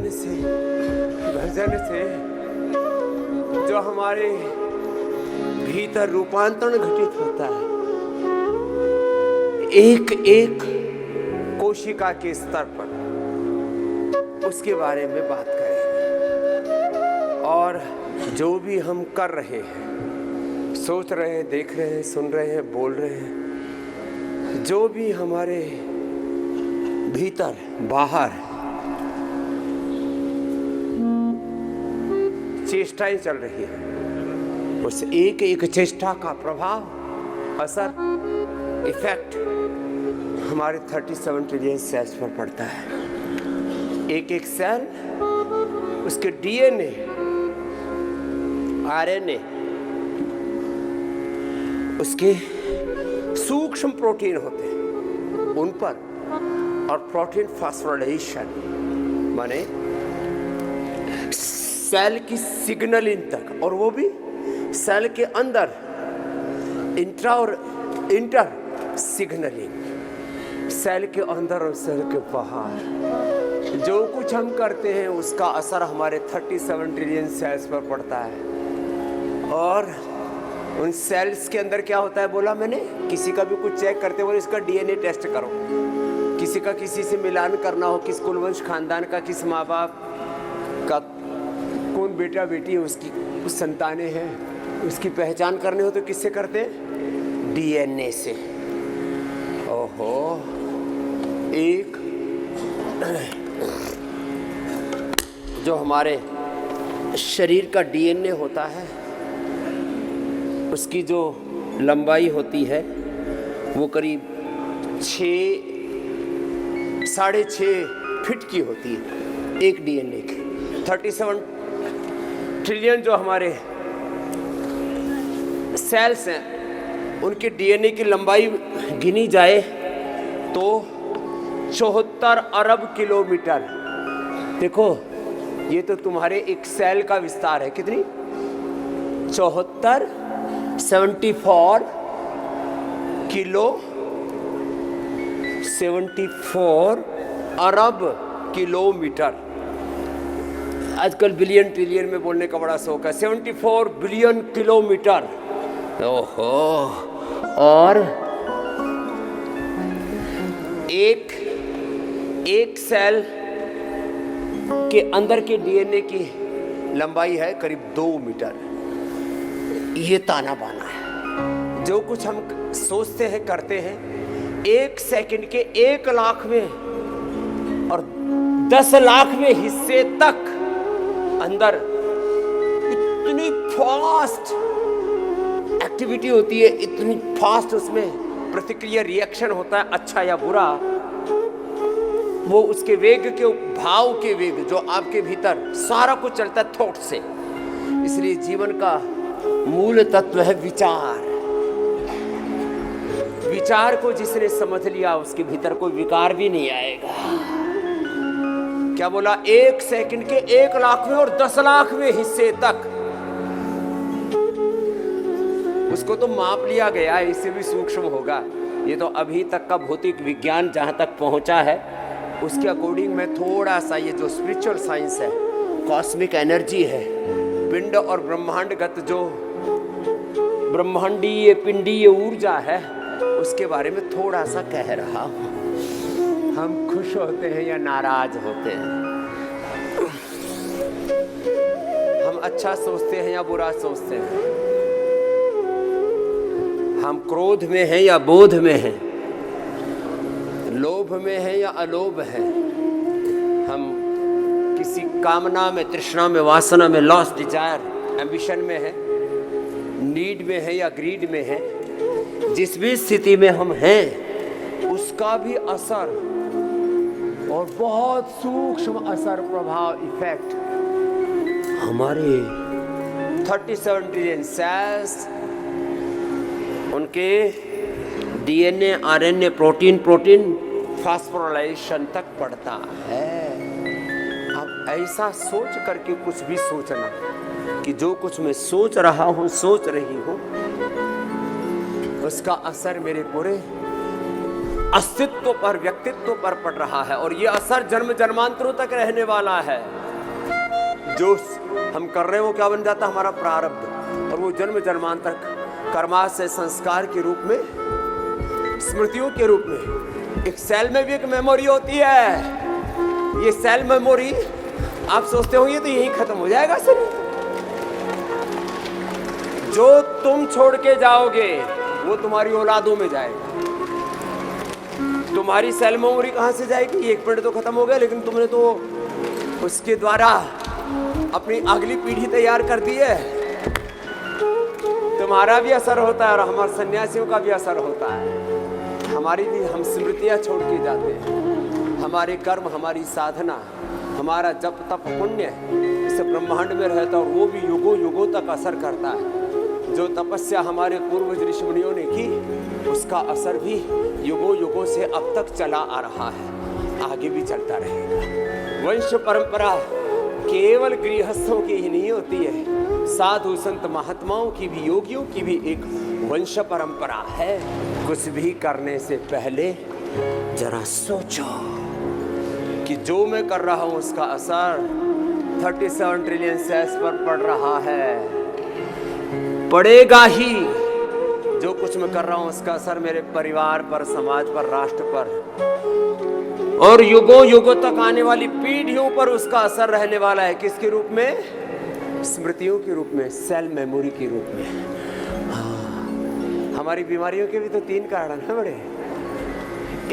भजन से जो हमारे भीतर रूपांतरण घटित होता है, एक एक कोशिका के स्तर पर, उसके बारे में बात करेंगे। और जो भी हम कर रहे हैं, सोच रहे हैं, देख रहे हैं, सुन रहे हैं, बोल रहे हैं, जो भी हमारे भीतर बाहर चेष्टाएं चल रही है, उस एक एक चेष्टा का प्रभाव, असर, इफेक्ट हमारे 37 ट्रिलियन सेल्स पर पड़ता है। एक एक सेल, उसके डीएनए, आरएनए, उसके सूक्ष्म प्रोटीन होते हैं उन पर, और प्रोटीन फास्फोराइलेशन माने सेल की सिग्नलिंग तक, और वो भी सेल के अंदर इंट्रा और इंटर सिग्नलिंग, सेल के अंदर और सेल के बाहर जो कुछ हम करते हैं उसका असर हमारे 37 ट्रिलियन सेल्स पर पड़ता है। और उन सेल्स के अंदर क्या होता है बोला मैंने, किसी का भी कुछ चेक करते बोले इसका डीएनए टेस्ट करो, किसी का किसी से मिलान करना हो, किस कुलवंश खानदान का, किस माँ बाप का कौन बेटा बेटी है, उसकी उस संतानें हैं, उसकी पहचान करनी हो तो किससे करते हैं, डीएनए से। ओहो, एक जो हमारे शरीर का डीएनए होता है, उसकी जो लंबाई होती है वो करीब 6.5 फीट की होती है एक डीएनए की। 37 ट्रिलियन जो हमारे सेल्स हैं उनके डीएनए की लंबाई गिनी जाए तो 74 अरब किलोमीटर। देखो ये तो तुम्हारे एक सेल का विस्तार है, कितनी, 74 अरब किलोमीटर। आजकल बिलियन ट्रिलियन में बोलने का बड़ा शौक है। 74 बिलियन किलोमीटर। ओहो, और एक सेल के अंदर के डीएनए की लंबाई है करीब 2 मीटर। ये ताना बाना है। जो कुछ हम सोचते हैं, करते हैं, 1 सेकंड के 1 लाख में और 10 लाख में हिस्से तक अंदर इतनी फास्ट एक्टिविटी होती है, इतनी फास्ट उसमें प्रतिक्रिया, रिएक्शन होता है, अच्छा या बुरा। वो उसके वेग के, भाव के वेग जो आपके भीतर सारा कुछ चलता है थॉट से। इसलिए जीवन का मूल तत्व है विचार। विचार को जिसने समझ लिया उसके भीतर कोई विकार भी नहीं आएगा। क्या बोला, 1 सेकंड के 1 लाख में और 10 लाख में हिस्से तक उसको तो माप लिया गया है, इससे भी सूक्ष्म होगा। ये तो अभी तक का भौतिक विज्ञान जहां तक पहुंचा है उसके अकॉर्डिंग में थोड़ा सा ये जो स्पिरिचुअल साइंस है, कॉस्मिक एनर्जी है, पिंड और ब्रह्मांडगत जो ब्रह्मांडीय पिंडीय ऊर्जा है, उसके बारे में थोड़ा सा कह रहा हूं। हम खुश होते हैं या नाराज होते हैं, हम अच्छा सोचते हैं या बुरा सोचते हैं, हम क्रोध में हैं या बोध में हैं, लोभ में हैं या अलोभ हैं, हम किसी कामना में, तृष्णा में, वासना में, लॉस, डिजायर, एम्बिशन में है, नीड में है या ग्रीड में है। जिस भी स्थिति में हम हैं उसका भी असर, और बहुत सूक्ष्म असर, प्रभाव, इफेक्ट हमारे 37 ट्रिलियन सेल्स, उनके डीएनए, आरएनए, प्रोटीन फास्फोराइलेशन तक पड़ता है। अब ऐसा सोच करके कुछ भी सोचना कि जो कुछ मैं सोच रहा हूं, सोच रही हूं, उसका असर मेरे पूरे अस्तित्व पर, व्यक्तित्व पर पड़ रहा है और ये असर जन्म जन्मांतरों तक रहने वाला है। जो हम कर रहे हैं वो क्या बन जाता है? हमारा प्रारब्ध, और वो जन्म जन्मांतर कर्माशय संस्कार के रूप में, स्मृतियों के रूप में। एक सेल में भी एक मेमोरी होती है। ये सेल मेमोरी आप सोचते होंगे तो यही खत्म हो जाएगा सर। जो तुम छोड़ के जाओगे वो तुम्हारी औलादों में जाएगा। तुम्हारी सेल मेमोरी कहां से जाएगी? एक मिनट तो खत्म हो गया, लेकिन तुमने तो उसके द्वारा अपनी अगली पीढ़ी तैयार कर दी है। तुम्हारा भी असर होता है और हमारे सन्यासियों का भी असर होता है। हमारी भी हम स्मृतियां छोड़ के जाते हैं। हमारे कर्म, हमारी साधना, हमारा जप तप पुण्य इस ब्रह्मांड में रहता है और वो भी युगों युगों तक असर करता है। जो तपस्या हमारे पूर्वज ऋषि मुनियों ने की, उसका असर भी युगों युगों से अब तक चला आ रहा है, आगे भी चलता रहेगा। वंश परंपरा केवल गृहस्थों की ही नहीं होती है, साधु संत महात्माओं की भी, योगियों की भी एक वंश परंपरा है। कुछ भी करने से पहले जरा सोचो कि जो मैं कर रहा हूं उसका असर 37 ट्रिलियन सेल्स पर पड़ रहा है, पड़ेगा ही। जो कुछ मैं कर रहा हूं उसका असर मेरे परिवार पर, समाज पर, राष्ट्र पर और युगों युगों तक आने वाली पीढ़ियों पर उसका असर रहने वाला है। किसके रूप में? स्मृतियों के रूप में, सेल मेमोरी के रूप में। हमारी बीमारियों के भी तो 3 कारण हैं बड़े।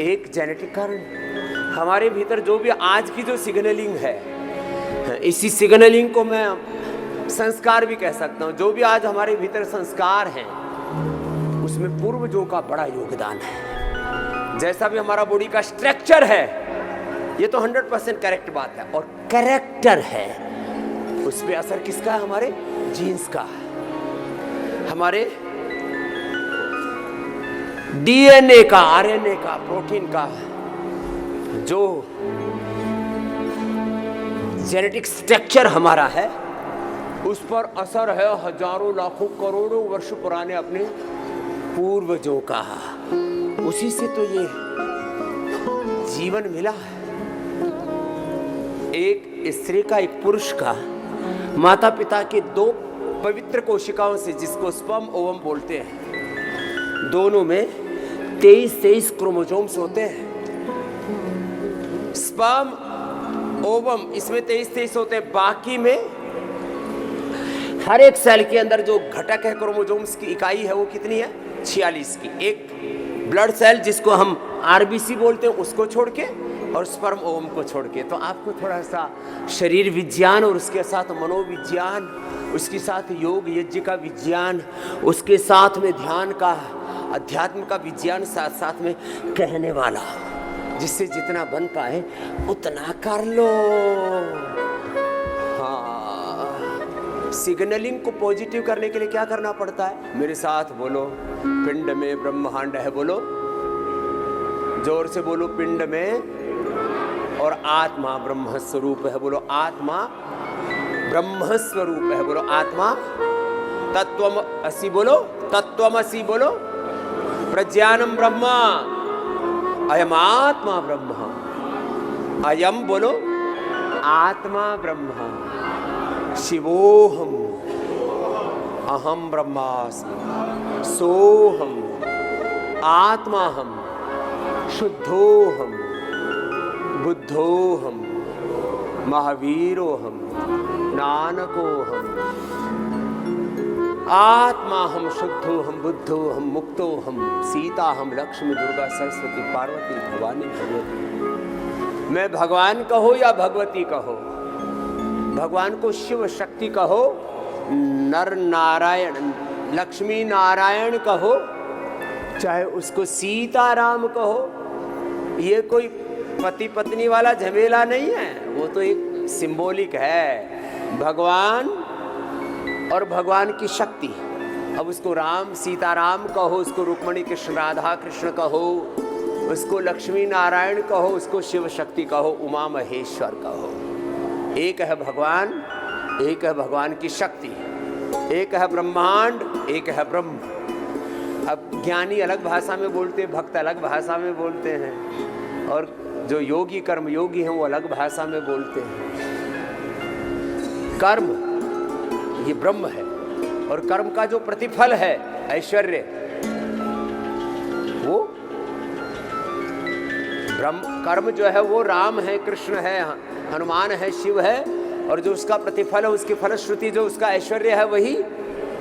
एक जेनेटिक कारण, हमारे भीतर जो भी आज की जो सिग्नलिंग है, इसी सिग्नलिंग को मैं संस्कार भी कह सकता हूं। जो भी आज हमारे भीतर संस्कार हैं उसमें पूर्वजों का बड़ा योगदान है। जैसा भी हमारा बॉडी का स्ट्रक्चर है, ये तो 100% करेक्ट बात है, और कैरेक्टर है, उस पे असर किसका है? हमारे जीन्स का, हमारे डीएनए का, आरएनए का, प्रोटीन का। जो जेनेटिक स्ट्रक्चर हमारा है उस पर असर है हजारों लाखों करोड़ों वर्ष पुराने अपने पूर्वजों का। उसी से तो ये जीवन मिला है। एक स्त्री का, एक पुरुष का, माता पिता के 2 पवित्र कोशिकाओं से, जिसको स्पर्म ओवम बोलते हैं, दोनों में 23 क्रोमोसोम्स होते हैं। स्पर्म ओवम इसमें 23 होते हैं, बाकी में हर एक सेल के अंदर जो घटक है क्रोमोसोम्स की इकाई है वो कितनी है? 46 की। एक ब्लड सेल जिसको हम आरबीसी बोलते हैं उसको छोड़ के, और स्पर्म ओवम को छोड़ के। तो आपको थोड़ा सा शरीर विज्ञान और उसके साथ मनोविज्ञान, उसके साथ योग यज्ञ का विज्ञान, उसके साथ में ध्यान का, अध्यात्म का विज्ञान साथ साथ में कहने वाला, जिससे जितना बन पाए उतना कर लो। सिग्नलिंग को पॉजिटिव करने के लिए क्या करना पड़ता है? मेरे साथ बोलो, पिंड में ब्रह्मांड है। बोलो, जोर से बोलो, पिंड में, और आत्मा ब्रह्म स्वरूप है। बोलो, आत्मा ब्रह्म स्वरूप है। बोलो, आत्मा तत्वम असि। बोलो, तत्वमसि। बोलो, प्रज्ञानम ब्रह्म, अयम आत्मा ब्रह्म। अयम बोलो, आत्मा ब्रह्म, शिवोहम, अहम ब्रह्मास्मि, सोहम, आत्माहम, शुद्धोहम, बुद्धोहम, महावीरोहम, नानकोहम। आत्माहम, शुद्धोहम, बुद्धोहम, मुक्तोहम, सीताहम, लक्ष्मी, दुर्गा, सरस्वती, पार्वती, भवानी, भगवती। मैं भगवान कहो या भगवती कहो, भगवान को शिव शक्ति कहो, नर नारायण, लक्ष्मी नारायण कहो, चाहे उसको सीताराम कहो, ये कोई पति पत्नी वाला झमेला नहीं है। वो तो एक सिंबॉलिक है, भगवान और भगवान की शक्ति। अब उसको राम सीताराम कहो, उसको रुक्मणी कृष्ण राधा कृष्ण कहो, उसको लक्ष्मी नारायण कहो, उसको शिव शक्ति कहो, उमा महेश्वर कहो। एक है भगवान, एक है भगवान की शक्ति, एक है ब्रह्मांड, एक है ब्रह्म। अब ज्ञानी अलग भाषा में बोलते हैं, भक्त अलग भाषा में बोलते हैं, और जो योगी कर्म योगी हैं वो अलग भाषा में बोलते हैं। कर्म ये ब्रह्म है, और कर्म का जो प्रतिफल है ऐश्वर्य, वो ब्रह्म कर्म जो है वो राम है, कृष्ण है, हनुमान है, शिव है, और जो उसका प्रतिफल है, उसकी फलश्रुति जो उसका ऐश्वर्य है, वही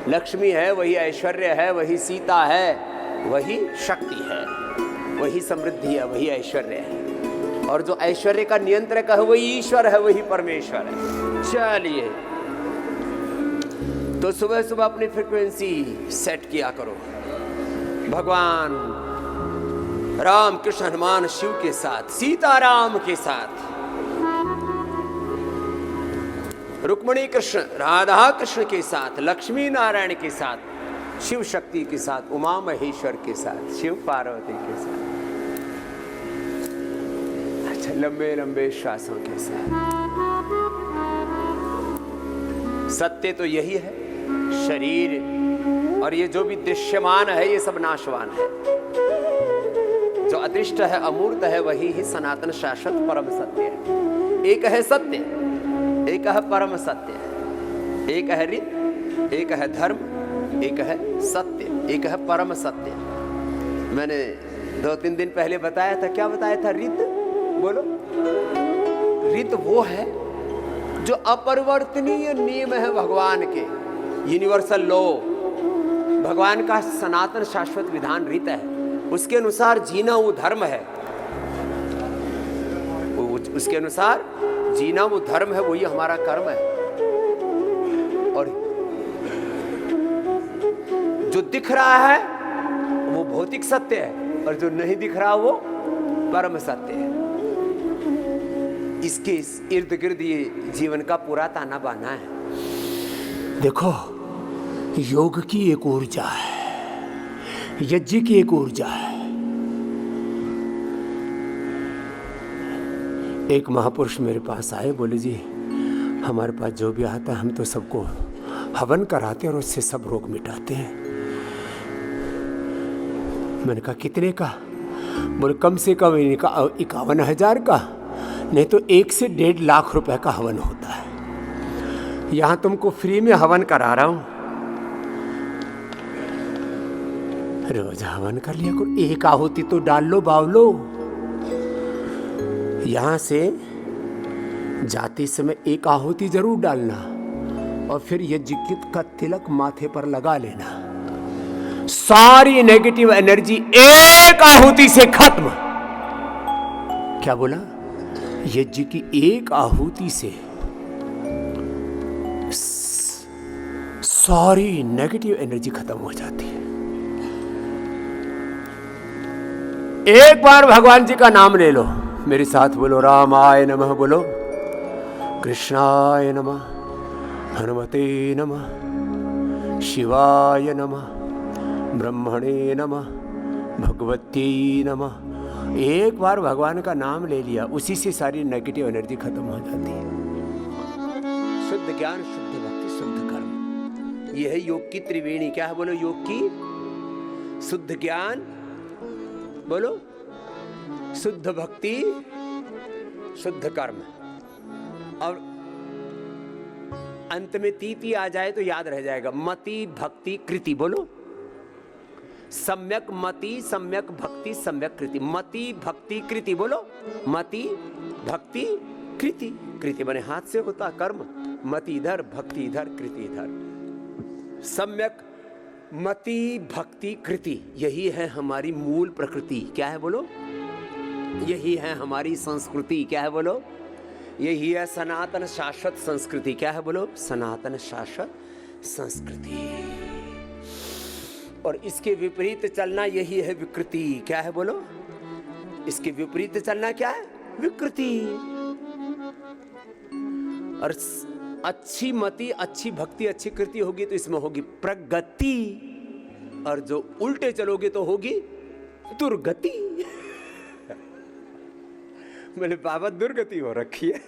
लक्ष्मी है, वही ऐश्वर्य है, वही सीता है, वही शक्ति है, वही समृद्धि है, वही ऐश्वर्य है। और जो ऐश्वर्य का नियंत्रक है वही ईश्वर है, वही परमेश्वर है। चलिए, तो सुबह सुबह अपनी फ्रीक्वेंसी सेट किया करो भगवान राम कृष्ण हनुमान शिव के साथ, सीताराम के साथ, रुक्मिणी कृष्ण राधा कृष्ण के साथ, लक्ष्मी नारायण के साथ, शिव शक्ति के साथ, उमा महेश्वर के साथ, शिव पार्वती के साथ। अच्छा, लंबे लंबे श्वासों के साथ। सत्य तो यही है, शरीर और ये जो भी दृश्यमान है ये सब नाशवान है। जो अदृष्ट है, अमूर्त है, वही ही सनातन शाश्वत परम सत्य है। एक है सत्य, एक है परम सत्य, एक है रित, एक है धर्म, एक है सत्य, एक है परम सत्य। मैंने 2-3 दिन पहले बताया था, क्या बताया था? रित बोलो। रित वो है जो अपरिवर्तनीय नियम है भगवान के, यूनिवर्सल लॉ, भगवान का सनातन शाश्वत विधान रित है। उसके अनुसार जीना वो धर्म है, उसके अनुसार जीना वो धर्म है, वही हमारा कर्म है। और जो दिख रहा है वो भौतिक सत्य है, और जो नहीं दिख रहा वो परम सत्य है। इसके इर्द गिर्द ये जीवन का पूरा ताना बाना है। देखो, योग की एक ऊर्जा है, यज्ञ की एक ऊर्जा है। एक महापुरुष मेरे पास आए, बोले जी हमारे पास जो भी आता है हम तो सबको हवन कराते हैं और उससे सब रोग मिटाते हैं। मैंने कहा कितने का? बोले कम से कम 51,000 का, नहीं तो 1 से 1.5 लाख रुपए का हवन होता है। यहाँ तुमको फ्री में हवन करा रहा हूँ, रोज हवन कर लिया करो, एक आहुति तो डाल लो, बावलो। यहां से जाते समय एक आहुति जरूर डालना, और फिर यज्ञ का तिलक माथे पर लगा लेना। सारी नेगेटिव एनर्जी एक आहुति से खत्म। क्या बोला? यज्ञ की एक आहुति से सारी नेगेटिव एनर्जी खत्म हो जाती है। एक बार भगवान जी का नाम ले लो, मेरे साथ बोलो रामाय नमः, बोलो कृष्णाय नमः, हनुमते नमः, शिवाय नमः, ब्रह्मणे नमः, भगवती नमः। एक बार भगवान का नाम ले लिया, उसी से सारी नेगेटिव एनर्जी खत्म हो जाती है। शुद्ध ज्ञान, शुद्ध भक्ति, शुद्ध कर्म, यह है योग की त्रिवेणी। क्या है? बोलो योग की शुद्ध ज्ञान, बोलो शुद्ध भक्ति, शुद्ध कर्म, और अंत में तीती आ जाए तो याद रह जाएगा, मति भक्ति कृति। बोलो सम्यक मति, सम्यक भक्ति, सम्यक कृति। मति भक्ति कृति, बोलो मति भक्ति कृति। कृति बने हाथ से होता कर्म, मति इधर, भक्ति इधर, कृति इधर। सम्यक मति भक्ति कृति, यही है हमारी मूल प्रकृति। क्या है? बोलो यही है हमारी संस्कृति। क्या है? बोलो यही है सनातन शाश्वत संस्कृति। क्या है? बोलो सनातन शाश्वत संस्कृति। और इसके विपरीत चलना यही है विकृति। क्या है? बोलो इसके विपरीत चलना क्या है? विकृति। और अच्छी मति, अच्छी भक्ति, अच्छी कृति होगी तो इसमें होगी प्रगति, और जो उल्टे चलोगे तो होगी दुर्गति। बोले बाबा दुर्गति हो रखी है।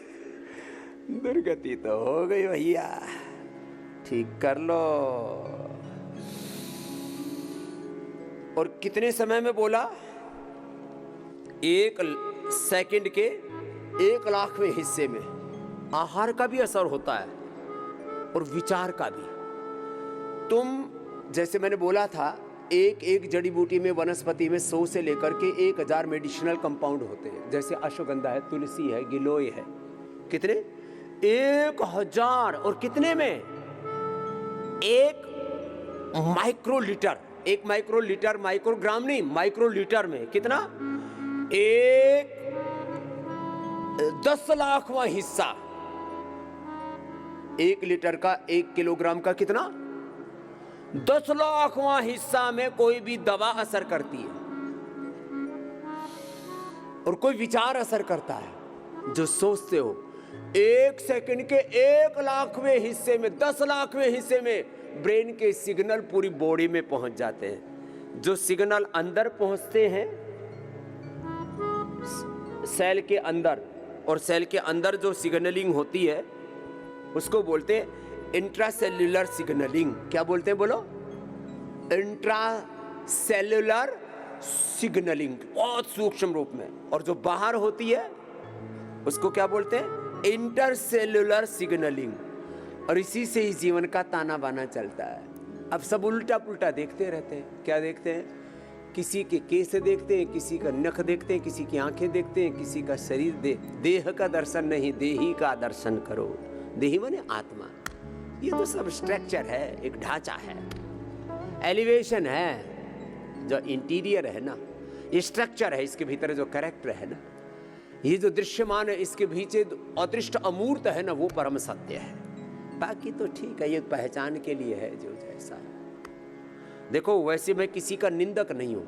दुर्गति तो हो गई भैया, ठीक कर लो। और कितने समय में बोला? 1 सेकंड के 1,00,000वें हिस्से में। आहार का भी असर होता है और विचार का भी। तुम जैसे मैंने बोला था, एक जड़ी बूटी में, वनस्पति में 100 से लेकर के 1000 मेडिसिनल कंपाउंड होते हैं। जैसे अश्वगंधा है, तुलसी है, गिलोय है। कितने? 1000। और कितने में? 1 माइक्रोलीटर। 1 माइक्रोलीटर, माइक्रोग्राम नहीं, माइक्रोलीटर में कितना? 10,00,000वां हिस्सा। 1 लीटर का 1 किलोग्राम का कितना? 10,00,000वां हिस्सा में कोई भी दवा असर करती है और कोई विचार असर करता है। जो सोचते हो 1 सेकंड के 1,00,000वें हिस्से में, 10,00,000वें हिस्से में ब्रेन के सिग्नल पूरी बॉडी में पहुंच जाते हैं। जो सिग्नल अंदर पहुंचते हैं सेल के अंदर, और सेल के अंदर जो सिग्नलिंग होती है उसको बोलते हैं इंट्रासेल्युलर सिग्नलिंग। क्या बोलते हैं? बोलो। इंट्रासेल्युलर सिग्नलिंग, बहुत सूक्ष्म रूप में। और जो बाहर होती है उसको क्या बोलते हैं? Intercellular signalling. और इसी से ही जीवन का ताना बाना चलता है। अब सब उल्टा पुल्टा देखते रहते हैं। क्या देखते हैं? किसी के केस देखते हैं, किसी का नख देखते हैं, किसी की आंखें देखते हैं, किसी का शरीर देह का दर्शन नहीं, देही का दर्शन करो। देही माने आत्मा। ये तो सब स्ट्रक्चर है, एक ढांचा है, एलिवेशन है, जो इंटीरियर है ना, ये स्ट्रक्चर है। इसके भीतर जो कैरेक्टर है ना, ये जो दृश्यमान है, इसके पीछे अदृष्ट अमूर्त है ना, वो परम सत्य है। बाकी तो ठीक है, ये पहचान के लिए है जो जैसा है। देखो, वैसे मैं किसी का निंदक नहीं हूं,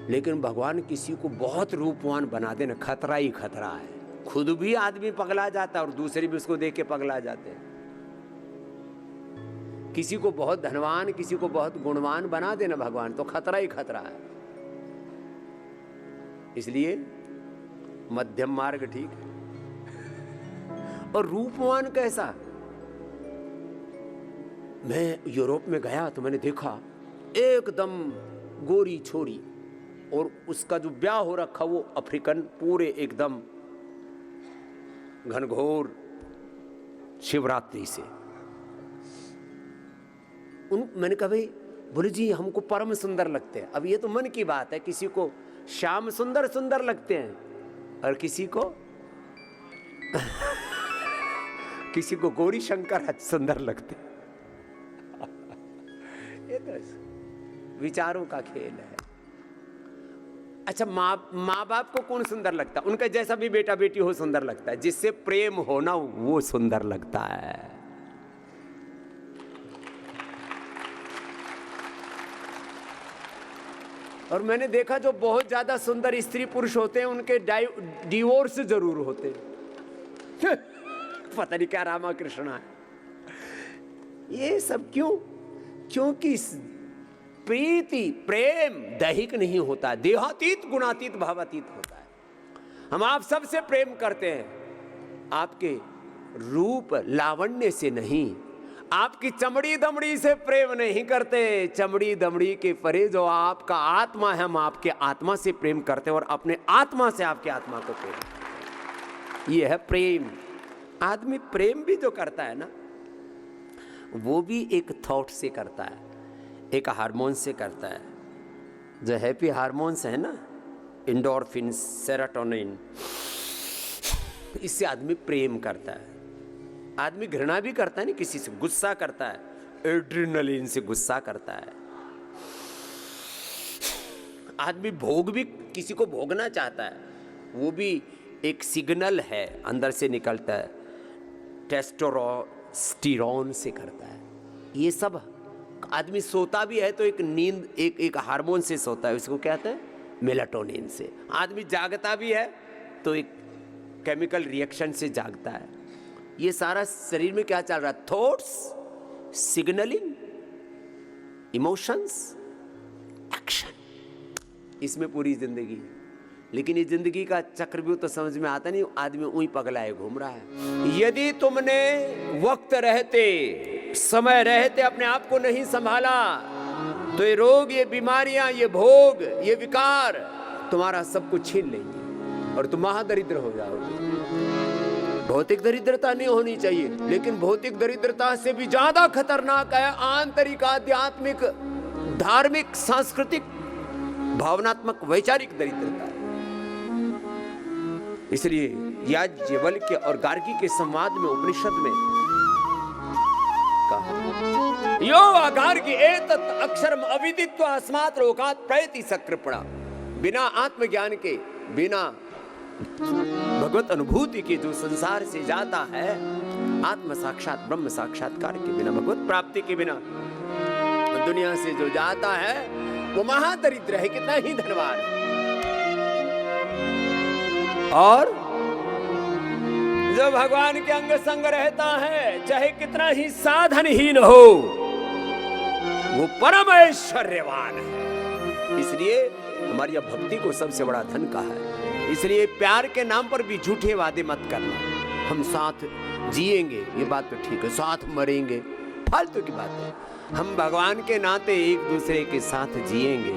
लेकिन भगवान किसी को बहुत रूपवान बना देना, खतरा ही खतरा है। खुद भी आदमी पगला जाता है और दूसरे भी उसको देख के पगला जाते हैं। किसी को बहुत धनवान, किसी को बहुत गुणवान बना देना भगवान, तो खतरा ही खतरा है। इसलिए मध्यम मार्ग ठीक है। और रूपवान कैसा? मैं यूरोप में गया तो मैंने देखा एकदम गोरी छोरी, और उसका जो ब्याह हो रखा वो अफ्रीकन, पूरे एकदम घनघोर शिवरात्रि से। मैंने कहा भाई, बोले जी हमको परम सुंदर लगते हैं। अब ये तो मन की बात है, किसी को श्याम सुंदर सुंदर लगते हैं और किसी को किसी को गौरी शंकर सुंदर लगते हैं। ये तो विचारों का खेल है। अच्छा, माँ बाप को कौन सुंदर लगता है? उनका जैसा भी बेटा बेटी हो सुंदर लगता है। जिससे प्रेम होना वो सुंदर लगता है। और मैंने देखा जो बहुत ज्यादा सुंदर स्त्री पुरुष होते हैं उनके डिवोर्स जरूर होते हैं। पता नहीं क्या रामा कृष्णा है ये सब। क्यों? क्योंकि प्रीति, प्रेम दैहिक नहीं होता, देहातीत, गुणातीत, भावातीत होता है। हम आप सबसे प्रेम करते हैं, आपके रूप लावण्य से नहीं, आपकी चमड़ी दमड़ी से प्रेम नहीं करते। चमड़ी दमड़ी के परे जो आपका आत्मा है, हम आपके आत्मा से प्रेम करते हैं और अपने आत्मा से आपके आत्मा को प्रेम करते हैं। ये है प्रेम। आदमी प्रेम भी जो करता है ना, वो भी एक थॉट से करता है, एक हार्मोन से करता है। जो हैप्पी हार्मोन्स है ना, एंडोर्फिन, सेरोटोनिन, इससे आदमी प्रेम करता है। आदमी घृणा भी करता है ना, किसी से गुस्सा करता है, एड्रेनलिन से गुस्सा करता है। आदमी भोग भी किसी को भोगना चाहता है, वो भी एक सिग्नल है अंदर से निकलता है, टेस्टोस्टेरोन से करता है। ये सब आदमी सोता भी है तो एक नींद, एक हार्मोन से सोता है, उसको क्या कहते हैं? मेलाटोनिन से। आदमी जागता भी है तो एक केमिकल रिएक्शन से जागता है। ये सारा शरीर में क्या चल रहा है? थॉट्स, सिग्नलिंग, इमोशंस, एक्शन, इसमें पूरी जिंदगी है। लेकिन ये जिंदगी का चक्रव्यूह तो समझ में आता नहीं, आदमी ऊई पगलाए घूम रहा है। यदि तुमने वक्त रहते, समय रहते अपने आप को नहीं संभाला तो ये रोग, ये बीमारियां, ये भोग, ये विकार तुम्हारा सब कुछ छीन लेंगे और तुम महादरिद्र हो जाओगे। भौतिक दरिद्रता नहीं होनी चाहिए, लेकिन भौतिक दरिद्रता से भी ज्यादा खतरनाक है आंतरिक, आध्यात्मिक, धार्मिक, सांस्कृतिक, भावनात्मक, वैचारिक दरिद्रता। इसलिए याज्ञवल्क्य और गार्गी के संवाद में उपनिषद में कहा, यो गार्गी एतत् अक्षरम अविदित्वा अस्मात् लोकात् प्रयति सकृपणा। बिना आत्मज्ञान के, बिना भगवत अनुभूति के जो संसार से जाता है, आत्म साक्षात ब्रह्म साक्षात्कार के बिना, भगवत प्राप्ति के बिना दुनिया से जो जाता है वो महादरिद्र है, कितना ही धनवान है। और जो भगवान के अंग संग रहता है, चाहे कितना ही साधनहीन हो, वो परम ऐश्वर्यवान है। इसलिए हमारी भक्ति को सबसे बड़ा धन कहा है। इसलिए प्यार के नाम पर भी झूठे वादे मत करना। हम साथ जिएंगे, ये बात तो ठीक है, साथ मरेंगे, फालतू की बात है। हम भगवान के नाते एक दूसरे के साथ जिएंगे।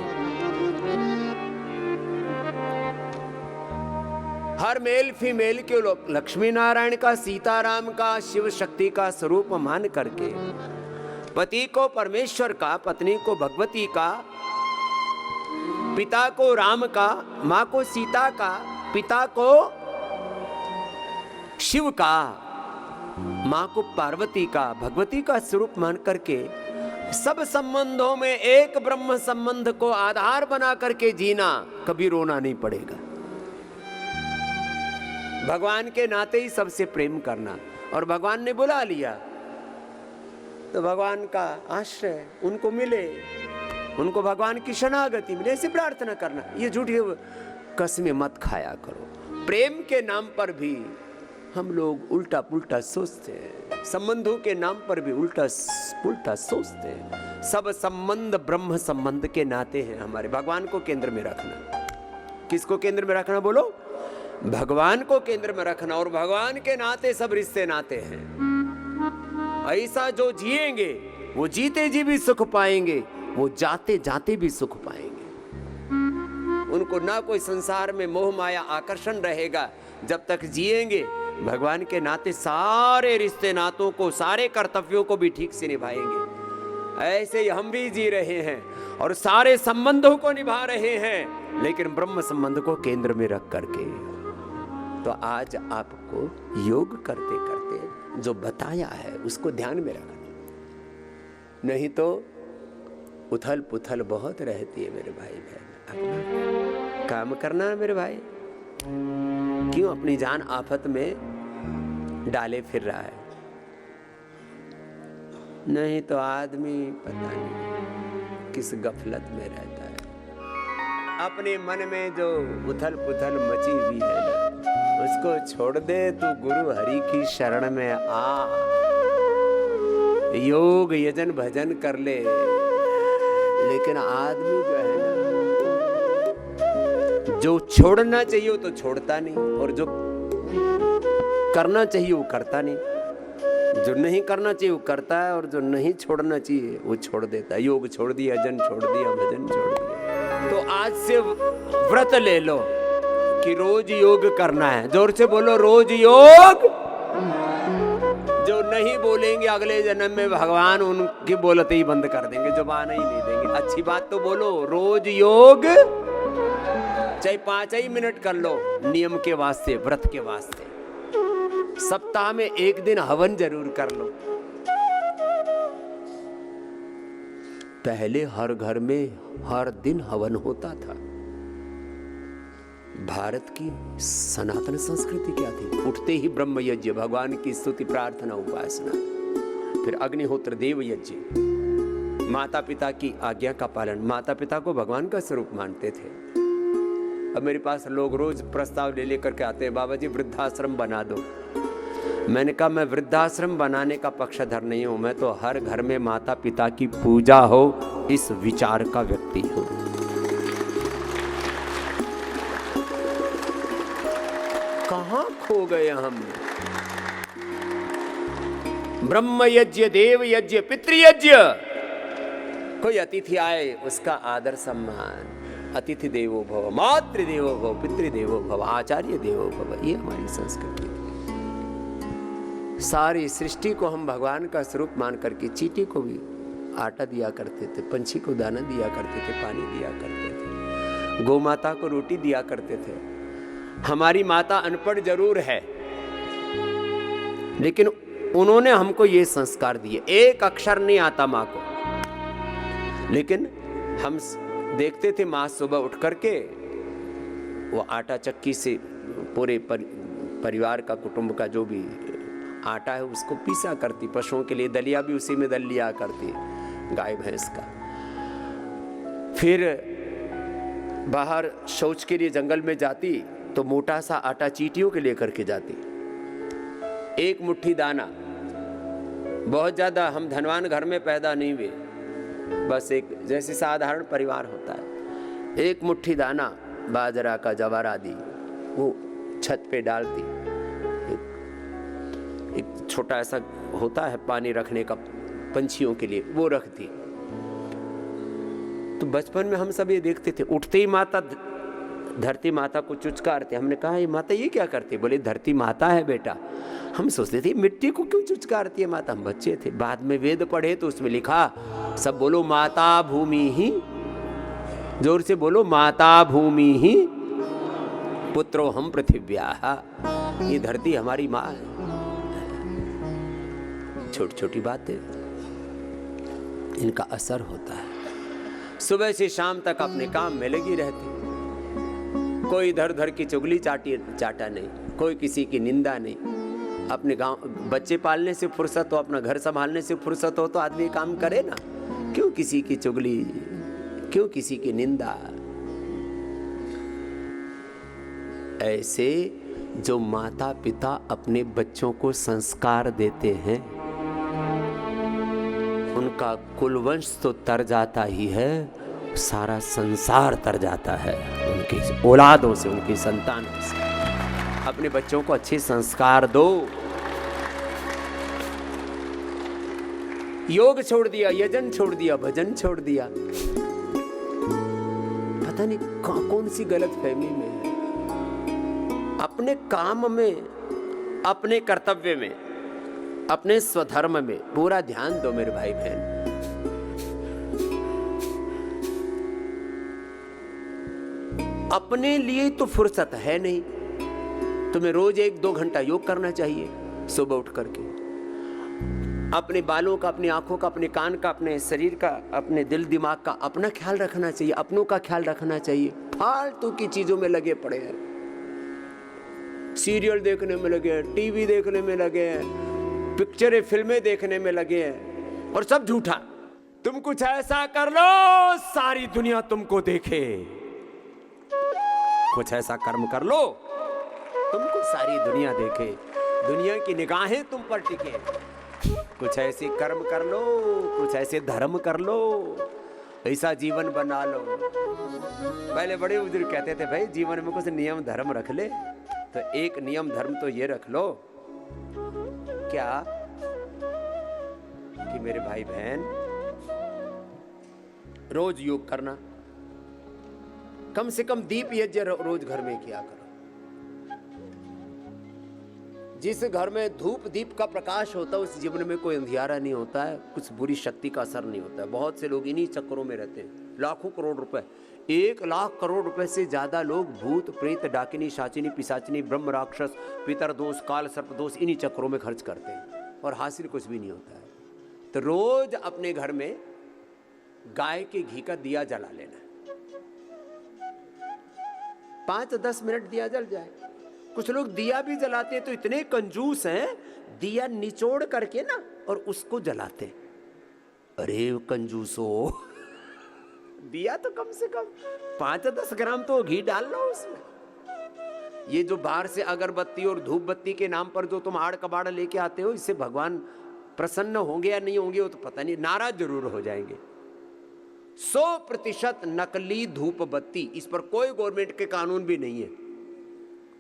हर मेल फीमेल के लोग लक्ष्मी नारायण का, सीताराम का, शिव शक्ति का स्वरूप मान करके पति को परमेश्वर का, पत्नी को भगवती का, पिता को राम का, माँ को सीता का, पिता को शिव का, माँ को पार्वती का, भगवती का स्वरूप मान करके सब संबंधों में एक ब्रह्म संबंध को आधार बना करके जीना, कभी रोना नहीं पड़ेगा। भगवान के नाते ही सबसे प्रेम करना। और भगवान ने बुला लिया तो भगवान का आश्रय उनको मिले, उनको भगवान की शरणागति मिले, ऐसी प्रार्थना करना। ये झूठी कसमें मत खाया करो। प्रेम के नाम पर भी हम लोग उल्टा पुल्टा सोचते हैं, संबंधों के नाम पर भी उल्टा पुल्टा सोचते हैं। सब संबंध ब्रह्म संबंध के नाते हैं हमारे। भगवान को केंद्र में रखना। किसको केंद्र में रखना बोलो? भगवान को केंद्र में रखना। और भगवान के नाते सब रिश्ते नाते हैं। ऐसा जो जिएंगे वो जीते जी भी सुख पाएंगे, वो जाते जाते भी सुख पाएंगे। उनको ना कोई संसार में मोह माया आकर्षण रहेगा। जब तक जिएंगे भगवान के नाते सारे रिश्ते नातों को, सारे कर्तव्यों को भी ठीक से निभाएंगे। ऐसे ही हम भी जी रहे हैं और सारे संबंधों को निभा रहे हैं, लेकिन ब्रह्म संबंध को केंद्र में रख करके। तो आज आपको योग करते करते जो बताया है उसको ध्यान में रखना, नहीं तो उथल पुथल बहुत रहती है मेरे भाई बहन। अपना काम करना मेरे भाई, क्यों अपनी जान आफत में डाले फिर रहा है? नहीं तो आदमी पता नहीं किस गफलत में रहता है। अपने मन में जो उथल पुथल मची हुई है ना, उसको छोड़ दे। तू गुरु हरि की शरण में आ, योग यजन भजन कर ले। लेकिन आदमी जो है ना, जो छोड़ना चाहिए वो तो छोड़ता नहीं, और जो करना चाहिए वो करता नहीं। जो नहीं करना चाहिए वो करता है, और जो नहीं छोड़ना चाहिए वो छोड़ देता है। योग छोड़ दिया, जन छोड़ दिया, भजन छोड़ दिया। तो आज से व्रत ले लो कि रोज योग करना है। जोर से बोलो, रोज योग। जो नहीं बोलेंगे अगले जन्म में भगवान उनकी बोलते ही बंद कर देंगे, जुबान ही नहीं देंगे। अच्छी बात तो बोलो, रोज योग, चाहे 5 ही मिनट कर लो, नियम के वास्ते, व्रत के वास्ते। सप्ताह में 1 दिन हवन जरूर कर लो। पहले हर घर में हर दिन हवन होता था। भारत की सनातन संस्कृति क्या थी? उठते ही ब्रह्म यज्ञ, भगवान की स्तुति प्रार्थना उपासना, फिर अग्निहोत्र देव यज्ञ, माता पिता की आज्ञा का पालन। माता पिता को भगवान का स्वरूप मानते थे। अब मेरे पास लोग रोज प्रस्ताव ले लेकर के आते हैं, बाबा जी वृद्धाश्रम बना दो। मैंने कहा मैं वृद्धाश्रम बनाने का पक्षधर नहीं हूं, मैं तो हर घर में माता पिता की पूजा हो इस विचार का व्यक्ति हूं। कहां खो गए हम? ब्रह्म यज्ञ, देव यज्ञ, पितृयज्ञ, कोई अतिथि आए उसका आदर सम्मान, अतिथि देवो भव, मातृ देवो भव, पितृदेवो भव, आचार्य देवो भव, ये हमारी संस्कृति है। सारी सृष्टि को हम भगवान का स्वरूप मान करके चींटी को भी आटा दिया करते थे, पंछी को दाना दिया करते थे, पानी दिया करते थे, गौ माता को रोटी दिया करते थे। हमारी माता अनपढ़ जरूर है, लेकिन उन्होंने हमको ये संस्कार दिए। एक अक्षर नहीं आता माँ को, लेकिन हम देखते थे माँ सुबह उठ करके वो आटा चक्की से पूरे परिवार का, कुटुंब का जो भी आटा है उसको पीसा करती, पशुओं के लिए दलिया भी उसी में दल लिया करती, गाय भैंस का। फिर बाहर शौच के लिए जंगल में जाती तो मोटा सा आटा चींटियों के लिए करके जाती, एक मुट्ठी दाना। बहुत ज़्यादा हम धनवान घर में पैदा नहीं हुए, बस एक जैसे साधारण परिवार होता है, एक मुट्ठी दाना बाजरा का, जवार आदि वो छत पे डालती। एक छोटा ऐसा होता है पानी रखने का पंछियों के लिए, वो रखती। तो बचपन में हम सब ये देखते थे, उठते ही माता धरती माता को चुचकारते। हमने कहा ये माता ये क्या करती? बोले धरती माता है बेटा। हम सोचते थे मिट्टी को क्यों चुचकारती है माता, हम बच्चे थे। बाद में वेद पढ़े तो उसमें लिखा, सब बोलो माता भूमि ही, जोर से बोलो माता भूमि ही पुत्रो हम पृथिव्या। ये धरती हमारी माँ है। छोटी छोटी बातें, इनका असर होता है। सुबह से शाम तक अपने काम में लगी रहती, कोई इधर उधर की चुगली चाटा नहीं, कोई किसी की निंदा नहीं। अपने गांव बच्चे पालने से फुर्सत हो, अपना घर संभालने से फुर्सत हो तो आदमी काम करे ना। क्यों किसी की चुगली, क्यों किसी की निंदा? ऐसे जो माता पिता अपने बच्चों को संस्कार देते हैं, उनका कुलवंश तो तर जाता ही है, सारा संसार तर जाता है उनकी औलादों से, उनकी संतानों से। अपने बच्चों को अच्छे संस्कार दो। योग छोड़ दिया, यजन छोड़ दिया, भजन छोड़ दिया, पता नहीं कौन सी गलत फहमी में है। अपने काम में, अपने कर्तव्य में, अपने स्वधर्म में पूरा ध्यान दो मेरे भाई बहन। अपने लिए तो फुर्सत है नहीं। तुम्हें रोज 1-2 घंटा योग करना चाहिए सुबह उठ करके। अपने बालों का, अपनी आंखों का, अपने कान का, अपने शरीर का, अपने दिल दिमाग का अपना ख्याल रखना चाहिए, अपनों का ख्याल रखना चाहिए। फालतू की चीजों में लगे पड़े हैं, सीरियल देखने में लगे हैं, टीवी देखने में लगे हैं, पिक्चरें फिल्में देखने में लगे हैं, और सब झूठा। तुम कुछ ऐसा कर लो सारी दुनिया तुमको देखे, कुछ ऐसा कर्म कर लो तुमको सारी दुनिया देखे, दुनिया की निगाहें तुम पर टिके। कुछ ऐसे कर्म कर लो, कुछ ऐसे धर्म कर लो, ऐसा जीवन बना लो। पहले बड़े बुजुर्ग कहते थे भाई जीवन में कुछ नियम धर्म रख ले। तो एक नियम धर्म तो ये रख लो, क्या कि मेरे भाई बहन रोज योग करना, कम से कम दीप यज्ञ रोज घर में किया करो। जिस घर में धूप दीप का प्रकाश होता है उस जीवन में कोई अंधियारा नहीं होता है, कुछ बुरी शक्ति का असर नहीं होता है। बहुत से लोग इन्हीं चक्करों में रहते हैं। लाखों करोड़ रुपए, 1 लाख करोड़ रुपए से ज्यादा लोग भूत प्रेत डाकिनी शाचिनी पिशाचिनी ब्रह्म राक्षस पितर दोष काल सर्प दोष इन्हीं चक्करों में खर्च करते हैं और हासिल कुछ भी नहीं होता है। तो रोज अपने घर में गाय के घी का दिया जला लेना, 5-10 मिनट दिया जल जाए। कुछ लोग दिया भी जलाते हैं तो इतने कंजूस हैं, दिया निचोड़ करके ना और उसको जलाते। अरे कंजूसो, दिया तो कम से कम 5-10 ग्राम तो घी डाल लो उसमें। ये जो बाहर से अगरबत्ती और धूप बत्ती के नाम पर जो तुम आड़ कबाड़ लेके आते हो, इससे भगवान प्रसन्न होंगे या नहीं होंगे वो तो पता नहीं, नाराज जरूर हो जाएंगे। 100% नकली धूप बत्ती, इस पर कोई गवर्नमेंट के कानून भी नहीं है।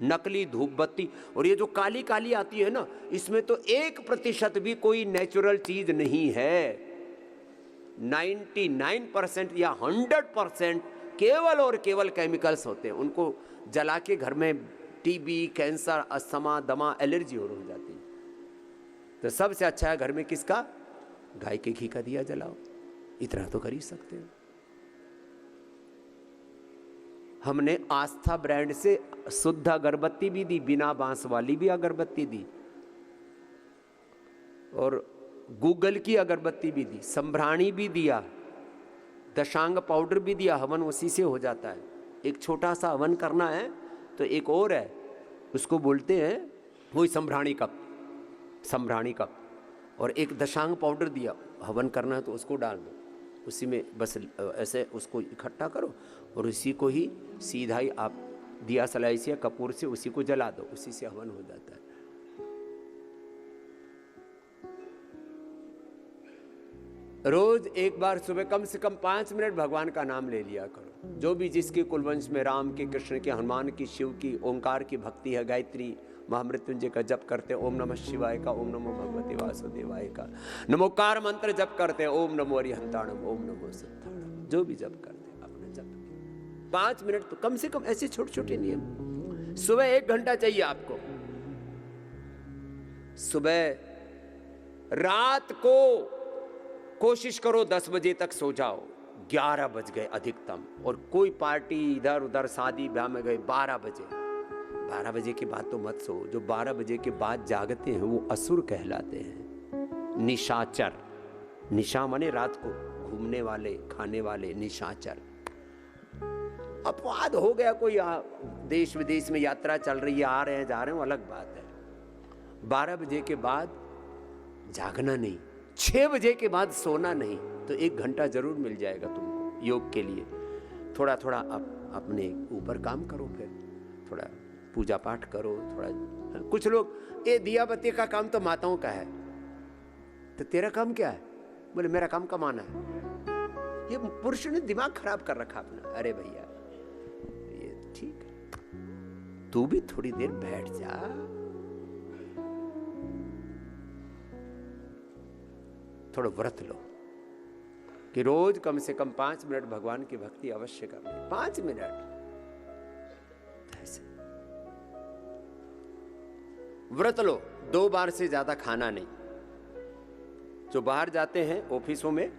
नकली धूप बत्ती, और ये जो काली काली आती है ना, इसमें तो 1% भी कोई नेचुरल चीज नहीं है। 99% या 100% केवल और केवल केमिकल्स होते हैं। उनको जला के घर में टीबी, कैंसर, अस्थमा, दमा, एलर्जी और हो जाती है। तो सबसे अच्छा है घर में किसका? गाय के घी का दिया जलाओ। इतना तो कर ही सकते हो। हमने आस्था ब्रांड से शुद्ध अगरबत्ती भी दी, बिना बांस वाली भी अगरबत्ती दी, और गूगल की अगरबत्ती भी दी, संभ्राणी भी दिया, दशांग पाउडर भी दिया। हवन उसी से हो जाता है। एक छोटा सा हवन करना है तो एक और है, उसको बोलते हैं वही संभ्राणी कप, और एक दशांग पाउडर दिया। हवन करना है तो उसको डाल दो, उसी में बस ऐसे उसको इकट्ठा करो और उसी को ही सीधा ही आप दिया सलाई से या कपूर से उसी को जला दो, उसी से हवन हो जाता है। रोज एक बार सुबह कम से कम 5 मिनट भगवान का नाम ले लिया करो। जो भी जिसके कुलवंश में राम के, कृष्ण के, हनुमान की, शिव की, ओंकार की भक्ति है, गायत्री महामृत्युंजय का जप करते हैं, ओम नमः शिवाय का, ओम नमो भगवते वासुदेवाय का, नमोकार मंत्र जप करते हैं, ओम नमो अरिहंताणम, ओम नमो सिद्धाणम, जो भी जप करते हैं अपना जप 5 मिनट तो कम से कम। ऐसे छोटे छोटे नियम। सुबह 1 घंटा चाहिए आपको। सुबह, रात को कोशिश करो 10 बजे तक सो जाओ। 11 बज गए अधिकतम, और कोई पार्टी इधर उधर शादी ब्याह में गए 12 बजे के बाद तो मत सो। जो 12 बजे के बाद जागते हैं वो असुर कहलाते हैं, निशाचर। निशा माने रात को घूमने वाले, खाने वाले, निशाचर। अपवाद हो गया, कोई देश विदेश में यात्रा चल रही है, आ रहे हैं जा रहे हैं, वो अलग बात है। 12 बजे के बाद जागना नहीं, 6 बजे के बाद सोना नहीं। तो 1 घंटा जरूर मिल जाएगा तुमको योग के लिए। थोड़ा थोड़ा अपने ऊपर काम करो, फिर थोड़ा पूजा पाठ करो, थोड़ा। कुछ लोग ये दिया बत्ती का काम तो माताओं का है, तो तेरा काम क्या है? बोले मेरा काम कमाना है। ये पुरुष ने दिमाग खराब कर रखा अपना। अरे भैया ये ठीक है, तू भी थोड़ी देर बैठ जा। थोड़ा व्रत लो कि रोज कम से कम 5 मिनट भगवान की भक्ति अवश्य करनी। 5 मिनट ऐसे व्रत लो। 2 बार से ज्यादा खाना नहीं। जो बाहर जाते हैं ऑफिसों में,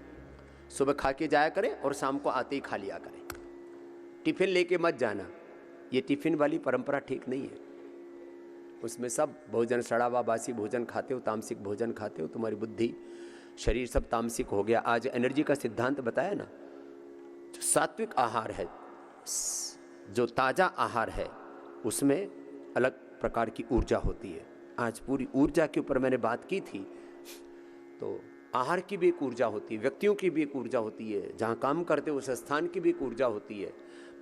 सुबह खा के जाया करें और शाम को आते ही खा लिया करें। टिफिन लेके मत जाना। ये टिफिन वाली परंपरा ठीक नहीं है। उसमें सब भोजन, सड़ा हुआ बासी भोजन खाते हो, तामसिक भोजन खाते हो, तुम्हारी बुद्धि शरीर सब तामसिक हो गया। आज एनर्जी का सिद्धांत बताया ना, जो सात्विक आहार है, जो ताजा आहार है, उसमें अलग प्रकार की ऊर्जा होती है। आज पूरी ऊर्जा के ऊपर मैंने बात की थी। तो आहार की भी एक ऊर्जा होती है, व्यक्तियों की भी एक ऊर्जा होती है, जहाँ काम करते उस स्थान की भी एक ऊर्जा होती है,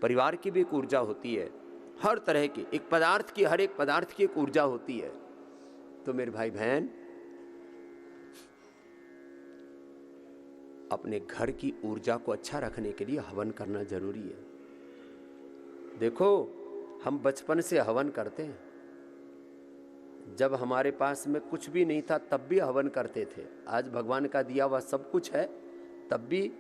परिवार की भी एक ऊर्जा होती है, हर तरह की एक पदार्थ की, हर एक पदार्थ की एक ऊर्जा होती है। तो मेरे भाई बहन, अपने घर की ऊर्जा को अच्छा रखने के लिए हवन करना जरूरी है। देखो, हम बचपन से हवन करते हैं। जब हमारे पास में कुछ भी नहीं था तब भी हवन करते थे। आज भगवान का दिया हुआ सब कुछ है, तब भी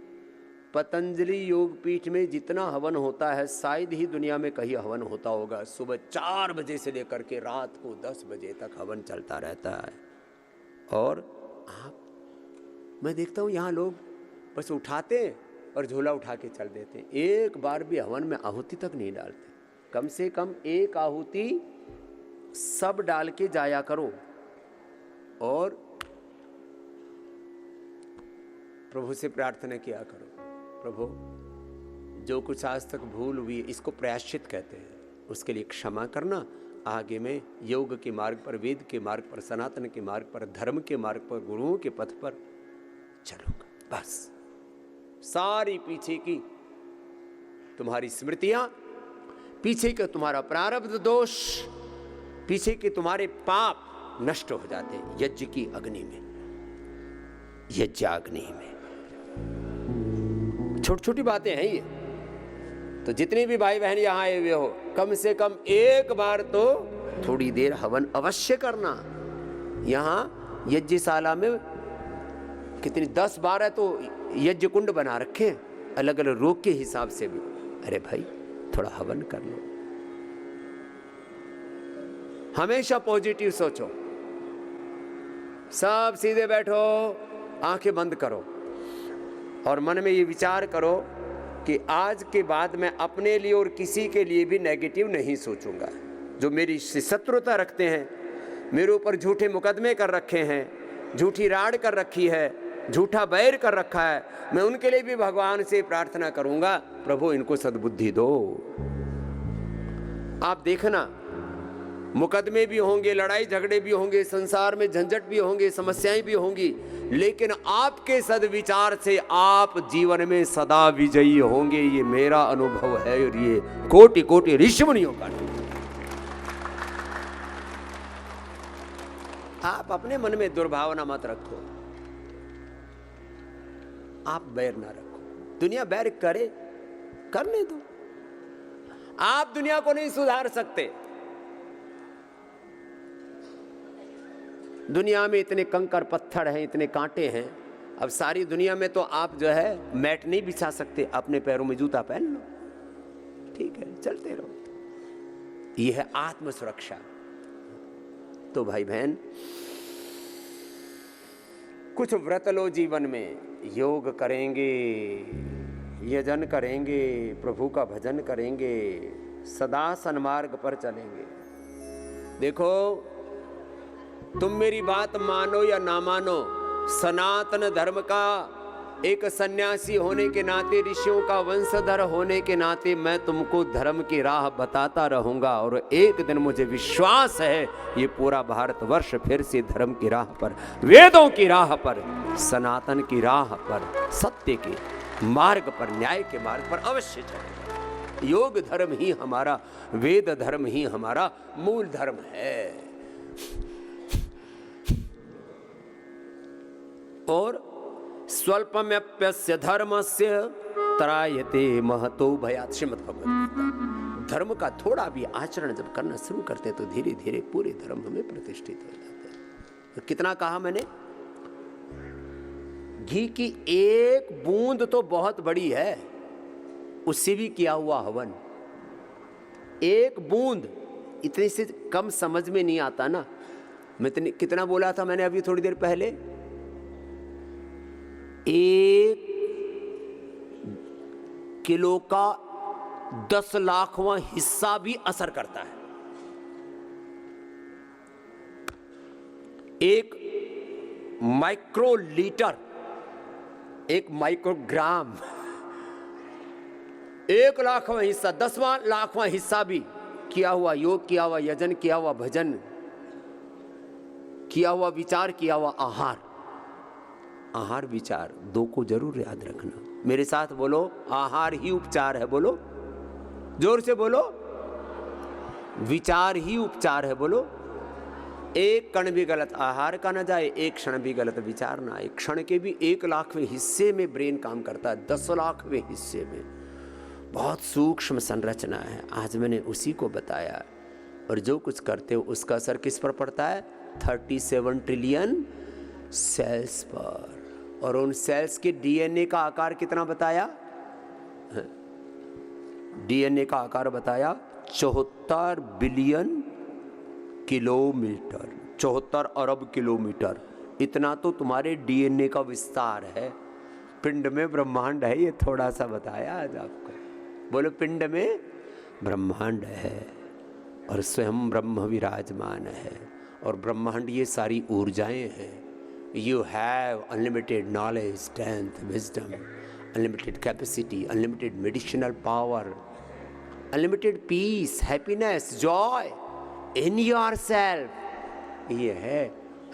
पतंजलि योग पीठ में जितना हवन होता है शायद ही दुनिया में कहीं हवन होता होगा। सुबह 4 बजे से लेकर के रात को 10 बजे तक हवन चलता रहता है। और मैं देखता हूँ यहाँ लोग बस उठाते हैं और झोला उठा के चल देते हैं। एक बार भी हवन में आहुति तक नहीं डालते। कम से कम एक आहुति सब डाल के जाया करो। और प्रभु से प्रार्थना किया करो, प्रभु जो कुछ आज तक भूल हुई, इसको प्रायश्चित कहते हैं, उसके लिए क्षमा करना। आगे में योग के मार्ग पर, वेद के मार्ग पर, सनातन के मार्ग पर, धर्म के मार्ग पर, गुरुओं के पथ पर चलूंगा। बस सारी पीछे की तुम्हारी स्मृतियां, पीछे का तुम्हारा प्रारब्ध दोष, पीछे के तुम्हारे पाप नष्ट हो जाते हैं यज्ञ की अग्नि में, यज्ञाग्नि में। छोटी छोटी बातें हैं ये। तो जितने भी भाई बहन यहाँ आए हुए हो, कम से कम एक बार तो थोड़ी देर हवन अवश्य करना। यहाँ यज्ञशाला में कितनी 10-12 तो यज्ञ कुंड बना रखे हैं अलग अलग रोग के हिसाब से भी। अरे भाई थोड़ा हवन कर लो। हमेशा पॉजिटिव सोचो, सब सीधे बैठो, आंखें बंद करो और मन में ये विचार करो कि आज के बाद मैं अपने लिए और किसी के लिए भी नेगेटिव नहीं सोचूंगा। जो मेरी शत्रुता रखते हैं, मेरे ऊपर झूठे मुकदमे कर रखे हैं, झूठी राड़ कर रखी है, झूठा बैर कर रखा है, मैं उनके लिए भी भगवान से प्रार्थना करूंगा, प्रभु इनको सद्बुद्धि दो। आप देखना, मुकदमे भी होंगे, लड़ाई झगड़े भी होंगे, संसार में झंझट भी होंगे, समस्याएं भी होंगी, लेकिन आपके सद्विचार से आप जीवन में सदा विजयी होंगे। ये मेरा अनुभव है और ये कोटि कोटि ऋषिमुनियों का। आप अपने मन में दुर्भावना मत रखो, आप बैर ना रखो। दुनिया बैर करे, करने दो। आप दुनिया को नहीं सुधार सकते। दुनिया में इतने कंकर पत्थर हैं, इतने कांटे हैं, अब सारी दुनिया में तो आप जो है मैट नहीं बिछा सकते। अपने पैरों में जूता पहन लो, ठीक है, चलते रहो। यह है आत्म सुरक्षा। तो भाई बहन, कुछ व्रत लो जीवन में, योग करेंगे, यजन करेंगे, प्रभु का भजन करेंगे, सदा सन्मार्ग पर चलेंगे। देखो, तुम मेरी बात मानो या ना मानो, सनातन धर्म का एक सन्यासी होने के नाते, ऋषियों का वंशधर होने के नाते मैं तुमको धर्म की राह बताता रहूंगा। और एक दिन मुझे विश्वास है ये पूरा भारतवर्ष फिर से धर्म की राह पर, वेदों की राह पर, सनातन की राह पर, सत्य के मार्ग पर, न्याय के मार्ग पर अवश्य चलेगा। योग धर्म ही हमारा, वेद धर्म ही हमारा मूल धर्म है। और स्वल्पम्यप्यस्य धर्मस्य त्रायते महतो भयात्। श्रीमद्भगवद्गीता। धर्म का थोड़ा भी आचरण जब करना शुरू करते हैं तो धीरे धीरे पूरे धर्म हमें प्रतिष्ठित हो जाते हैं। तो कितना कहा मैंने? घी की एक बूंद तो बहुत बड़ी है, उससे भी किया हुआ हवन। एक बूंद, इतने से कम समझ में नहीं आता ना। मैं कितना बोला था मैंने अभी थोड़ी देर पहले? 1 किलो का 10 लाखवां हिस्सा भी असर करता है। 1 माइक्रोलीटर, 1 माइक्रोग्राम, 1 लाखवां हिस्सा, 10वां लाखवां हिस्सा भी किया हुआ योग, किया हुआ यजन, किया हुआ भजन, किया हुआ विचार, किया हुआ आहार। आहार विचार 2 को जरूर याद रखना। मेरे साथ बोलो, आहार ही उपचार है। बोलो, जोर से बोलो, विचार ही उपचार है। बोलो, एक कण भी गलत आहार का ना जाए, एक क्षण भी गलत विचार ना आए। क्षण के भी 1 लाखवें हिस्से में ब्रेन काम करता है, 10 लाखवें हिस्से में। बहुत सूक्ष्म संरचना है। आज मैंने उसी को बताया। और जो कुछ करते हो उसका असर किस पर पड़ता है? 37 ट्रिलियन सेल्स पर। और उन सेल्स के डीएनए का आकार कितना बताया? डीएनए का आकार बताया 74 बिलियन किलोमीटर, 74 अरब किलोमीटर। इतना तो तुम्हारे डीएनए का विस्तार है। पिंड में ब्रह्मांड है, ये थोड़ा सा बताया आज आपको। बोलो, पिंड में ब्रह्मांड है और स्वयं ब्रह्म विराजमान है। और ब्रह्मांड ये सारी ऊर्जाएं हैं। You have unlimited knowledge, strength, wisdom, unlimited capacity, unlimited medicinal power, unlimited peace, happiness, joy in yourself। ये है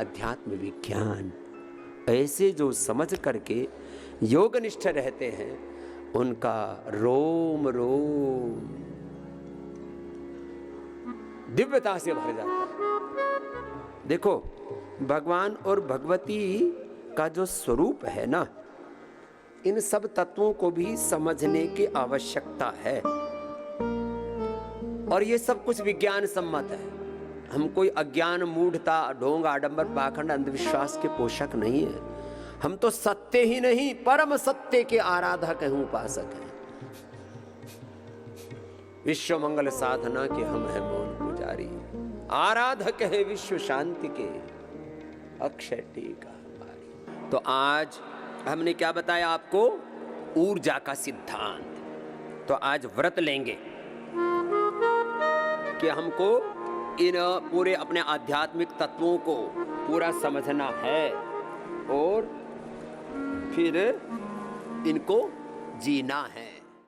अध्यात्म विज्ञान। ऐसे जो समझ करके योगनिष्ठ रहते हैं उनका रोम रोम दिव्यता से भर जाता है। देखो, भगवान और भगवती का जो स्वरूप है ना, इन सब तत्वों को भी समझने की आवश्यकता है। और ये सब कुछ विज्ञान सम्मत है। हम कोई अज्ञान, मूढ़ता, ढोंग, आडंबर, पाखंड, अंधविश्वास के पोषक नहीं है। हम तो सत्य ही नहीं परम सत्य के आराधक हैं, उपासक हैं। विश्व मंगल साधना के हम हैं मौन पुजारी, आराधक है विश्व शांति के अक्षय टीका हमारी। तो आज हमने क्या बताया आपको? ऊर्जा का सिद्धांत। तो आज व्रत लेंगे कि हमको इन पूरे अपने आध्यात्मिक तत्वों को पूरा समझना है और फिर इनको जीना है।